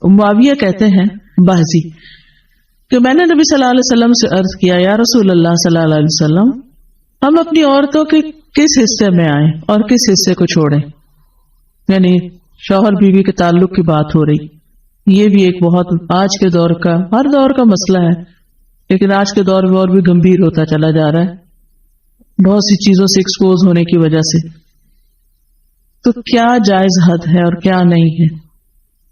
معاویہ کہتے ہیں باجی کہ میں نے نبی صلی اللہ علیہ وسلم سے عرض کیا یا رسول اللہ صلی اللہ علیہ وسلم ہم اپنی عورتوں کے کس حصے میں آئیں اور کس حصے کو چھوڑیں. یعنی شوہر بیوی کے تعلق کی بات ہو رہی. یہ بھی ایک بہت آج کے دور کا ہر دور کا مسئلہ ہے لیکن آج کے دور میں اور بھی گمبھیر ہوتا چلا جا رہا ہے بہت سی چیزوں سے ایکسپوز ہونے کی وجہ سے. تو کیا جائز حد ہے اور کیا نہیں ہے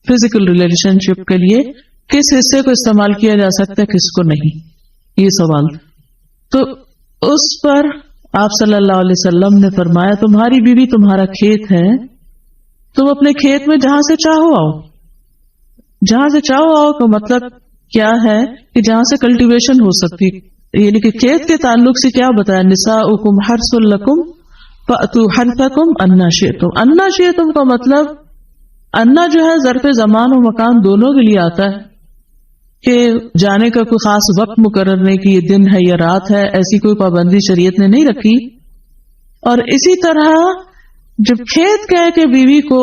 فزیکل ریلیشن شپ کے لیے کس حصے کو استعمال کیا جا سکتا ہے کس کو نہیں یہ سوال. تو اس پر آپ صلی اللہ علیہ وسلم نے فرمایا تمہاری بیوی تمہارا کھیت ہے تم اپنے کھیت میں جہاں سے چاہو آؤ. جہاں سے چاہو آؤ کا مطلب کیا ہے کہ جہاں سے کلٹیویشن ہو سکتی یعنی کہ کھیت کے تعلق سے کیا بتایا نساؤکم حرث لکم فأتوا حرثکم انا شئتم. انا شئتم کا مطلب انا جو ہے ظرف زمان و مکان دونوں کے لیے آتا ہے کہ جانے کا کوئی خاص وقت مقرر نہیں کہ یہ دن ہے یا رات ہے ایسی کوئی پابندی شریعت نے نہیں رکھی. اور اسی طرح جب کھیت کہہ کے بیوی کو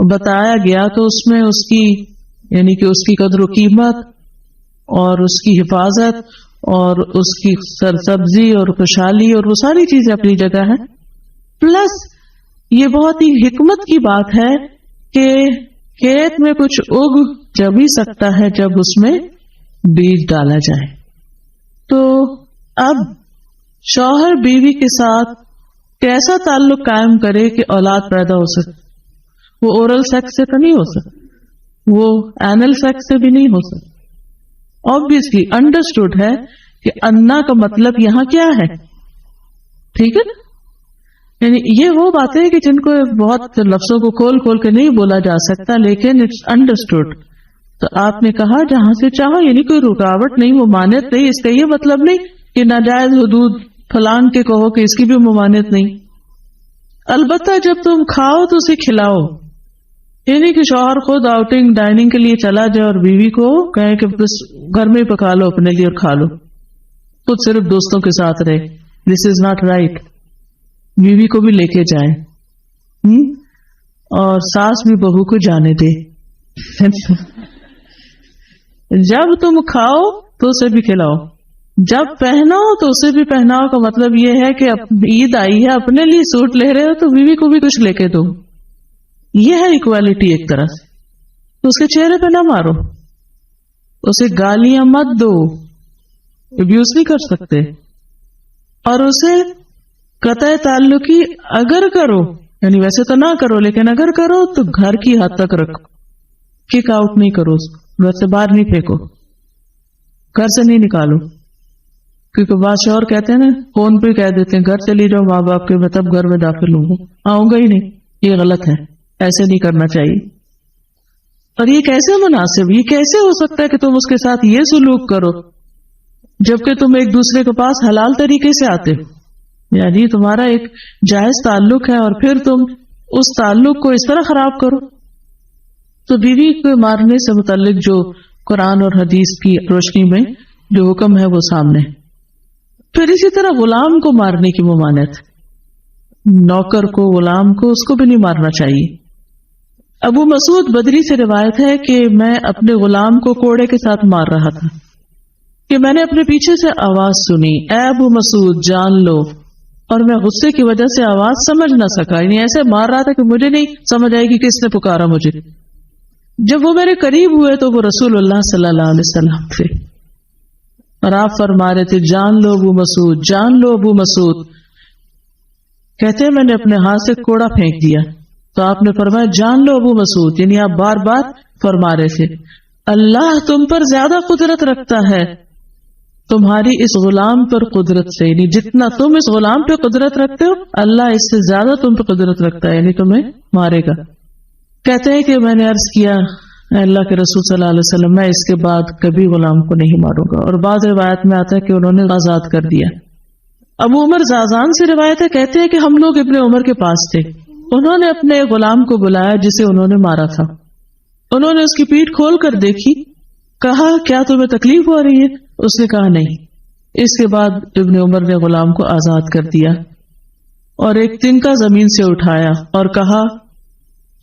بتایا گیا تو اس میں اس کی یعنی کہ اس کی قدر و قیمت اور اس کی حفاظت اور اس کی سرسبزی اور خوشحالی اور وہ ساری چیزیں اپنی جگہ ہیں. پلس یہ بہت ہی حکمت کی بات ہے کہ کھیت میں کچھ اگ جب ہی سکتا ہے جب اس میں بیج ڈالا جائے. تو اب شوہر بیوی کے ساتھ کیسا تعلق قائم کرے کہ اولاد پیدا ہو سکے. وہ اورل سیکس سے تو نہیں ہو سکتا وہ اینل سیکس سے بھی نہیں ہو سکتا. obviously understood ہے کہ انا کا مطلب یہاں کیا ہے. ٹھیک ہے نا یعنی یہ وہ باتیں کہ جن کو بہت لفظوں کو کھول کھول کے نہیں بولا جا سکتا لیکن اٹس انڈرسٹوڈ. تو آپ نے کہا جہاں سے چاہو یعنی کوئی رکاوٹ نہیں ممانعت نہیں. اس کا یہ مطلب نہیں کہ ناجائز حدود فلان کے کہو کہ اس کی بھی ممانعت نہیں. البتہ جب تم کھاؤ تو اسے کھلاؤ یعنی کہ شوہر خود آؤٹنگ ڈائننگ کے لیے چلا جائے اور بیوی کو کہے کہ بس گھر میں پکا لو اپنے لیے اور کھا لو خود صرف دوستوں کے ساتھ رہے. دس از ناٹ رائٹ. بیوی کو بھی لے کے جائیں اور ساس بھی بہو کو جانے دے. جب تم کھاؤ تو اسے بھی کھلاؤ جب پہناؤ تو اسے بھی پہناؤ کا مطلب یہ ہے کہ عید آئی ہے اپنے لیے سوٹ لے رہے ہو تو بیوی کو بھی کچھ لے کے دو. یہ ہے ایکوالٹی ایک طرح سے. تو اس کے چہرے پہ نہ مارو اسے گالیاں مت دو ابیوز نہیں کر سکتے اور اسے قطع تعلقی اگر کرو یعنی ویسے تو نہ کرو لیکن اگر کرو تو گھر کی حد تک رکھو. کک آؤٹ نہیں کرو ویسے باہر نہیں پھینکو گھر سے نہیں نکالو کیونکہ بادشاہ اور کہتے ہیں نا فون پہ کہہ دیتے ہیں گھر چلی جاؤ ماں باپ کے میں تب گھر میں داخل ہوں گا آؤں گا ہی نہیں. یہ غلط ہے ایسے نہیں کرنا چاہیے. اور یہ کیسے مناسب یہ کیسے ہو سکتا ہے کہ تم اس کے ساتھ یہ سلوک کرو جبکہ تم ایک دوسرے کے پاس حلال طریقے سے آتے ہو. یعنی تمہارا ایک جائز تعلق ہے اور پھر تم اس تعلق کو اس طرح خراب کرو. تو بیوی کو مارنے سے متعلق جو قرآن اور حدیث کی روشنی میں جو حکم ہے وہ سامنے. پھر اسی طرح غلام کو مارنے کی ممانعت نوکر کو غلام کو اس کو بھی نہیں مارنا چاہیے. ابو مسعود بدری سے روایت ہے کہ میں اپنے غلام کو کوڑے کے ساتھ مار رہا تھا کہ میں نے اپنے پیچھے سے آواز سنی اے ابو مسعود جان لو اور میں غصے کی وجہ سے آواز سمجھ نہ سکا یعنی ایسے مار رہا تھا کہ مجھے نہیں سمجھ آئی کہ کس نے پکارا مجھے. جب وہ میرے قریب ہوئے تو وہ رسول اللہ صلی اللہ علیہ وسلم تھے اور آپ فرما رہے تھے جان لو ابو مسعود جان لو ابو مسعود. کہتے ہیں میں نے اپنے ہاتھ سے کوڑا پھینک دیا تو آپ نے فرمایا جان لو ابو مسعود یعنی آپ بار بار فرما رہے تھے اللہ تم پر زیادہ قدرت رکھتا ہے تمہاری اس غلام پر قدرت سے یعنی جتنا تم اس غلام پہ قدرت رکھتے ہو اللہ اس سے زیادہ تم پہ قدرت رکھتا ہے یعنی تمہیں مارے گا. کہتے ہیں کہ میں نے عرض کیا اے اللہ کے رسول صلی اللہ علیہ وسلم میں اس کے بعد کبھی غلام کو نہیں ماروں گا. اور بعض روایت میں آتا ہے کہ انہوں نے آزاد کر دیا. ابو عمر زازان سے روایت ہے کہتے ہیں کہ ہم لوگ ابن عمر کے پاس تھے انہوں نے اپنے غلام کو بلایا جسے انہوں نے مارا تھا. انہوں نے اس کی پیٹھ کھول کر دیکھی کہا کیا تمہیں تکلیف ہو رہی ہے اس نے کہا نہیں. اس کے بعد ابن عمر نے غلام کو آزاد کر دیا اور ایک تنکا زمین سے اٹھایا اور کہا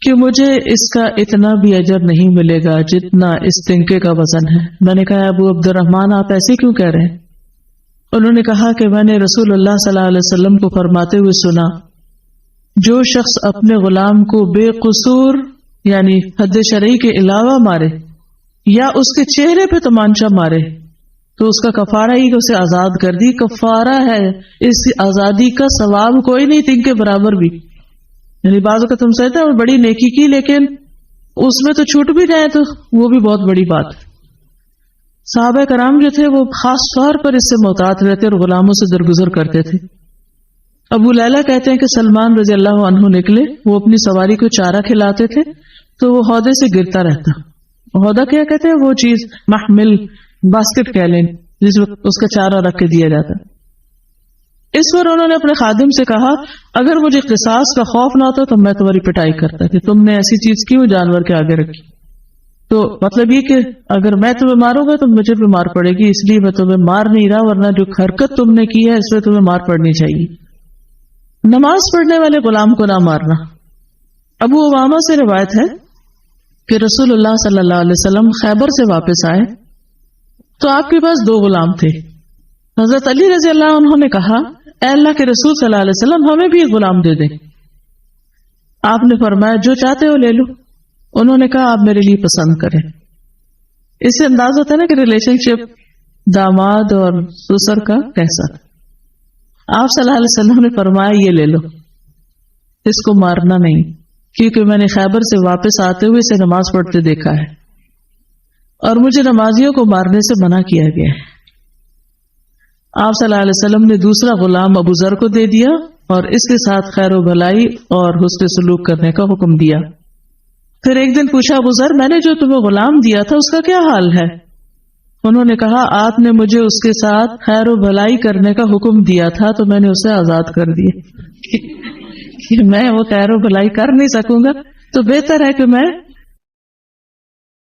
کہ مجھے اس کا اتنا بھی اجر نہیں ملے گا جتنا اس تنکے کا وزن ہے۔ میں نے کہا ابو عبد الرحمن آپ ایسے کیوں کہہ رہے ہیں؟ انہوں نے کہا کہ میں نے رسول اللہ صلی اللہ علیہ وسلم کو فرماتے ہوئے سنا، جو شخص اپنے غلام کو بے قصور یعنی حد شرعی کے علاوہ مارے یا اس کے چہرے پہ تمانچہ مارے تو اس کا کفارہ ہی اسے آزاد کر دی۔ کفارہ ہے، اس آزادی کا ثواب کوئی نہیں تنگ کے برابر بھی۔ یعنی بعض کا تم سہتے ہیں بڑی نیکی کی لیکن اس میں تو چھوٹ بھی جائے تو وہ بھی بہت بڑی بات۔ صحابہ کرام جو تھے وہ خاص طور پر اس سے محتاط رہتے اور غلاموں سے درگزر کرتے تھے۔ ابو لیلہ کہتے ہیں کہ سلمان رضی اللہ عنہ نکلے، وہ اپنی سواری کو چارہ کھلاتے تھے تو وہ ہودے سے گرتا رہتا۔ ہودہ کیا کہتے ہیں؟ وہ چیز محمل باسکٹ کہہ لیں جس میں اس کا چارہ رکھ کے دیا جاتا۔ اس پر انہوں نے اپنے خادم سے کہا اگر مجھے قصاص کا خوف نہ ہوتا تو میں تمہاری پٹائی کرتا کہ تم نے ایسی چیز کیوں جانور کے آگے رکھی۔ تو مطلب یہ کہ اگر میں تمہیں ماروں گا تو مجھے بھی مار پڑے گی، اس لیے میں تمہیں مار نہیں رہا، ورنہ جو حرکت تم نے کی ہے اس میں تمہیں مار پڑنی چاہیے۔ نماز پڑھنے والے غلام کو نہ مارنا۔ ابو امامہ سے روایت ہے کہ رسول اللہ صلی اللہ علیہ وسلم خیبر سے واپس آئے تو آپ کے پاس 2 غلام تھے۔ حضرت علی رضی اللہ عنہ نے کہا اے اللہ کے رسول صلی اللہ علیہ وسلم ہمیں بھی ایک غلام دے دیں۔ آپ نے فرمایا جو چاہتے ہو لے لو۔ انہوں نے کہا آپ میرے لیے پسند کریں۔ اس سے انداز ہوتا ہے نا کہ ریلیشن شپ داماد اور سسر کا کیسا۔ آپ صلی اللہ علیہ وسلم نے فرمایا یہ لے لو، اس کو مارنا نہیں، کیونکہ میں نے خیبر سے واپس آتے ہوئے اسے نماز پڑھتے دیکھا ہے اور مجھے نمازیوں کو مارنے سے منع کیا گیا ہے۔ آپ صلی اللہ علیہ وسلم نے دوسرا غلام ابو ذر کو دے دیا اور اس کے ساتھ خیر و بھلائی اور حسن سلوک کرنے کا حکم دیا۔ پھر ایک دن پوچھا ابو ذر میں نے جو تمہیں غلام دیا تھا اس کا کیا حال ہے؟ انہوں نے کہا آپ نے مجھے اس کے ساتھ خیر و بھلائی کرنے کا حکم دیا تھا تو میں نے اسے آزاد کر دیا کہ میں وہ خیر و بھلائی کر نہیں سکوں گا تو بہتر ہے کہ میں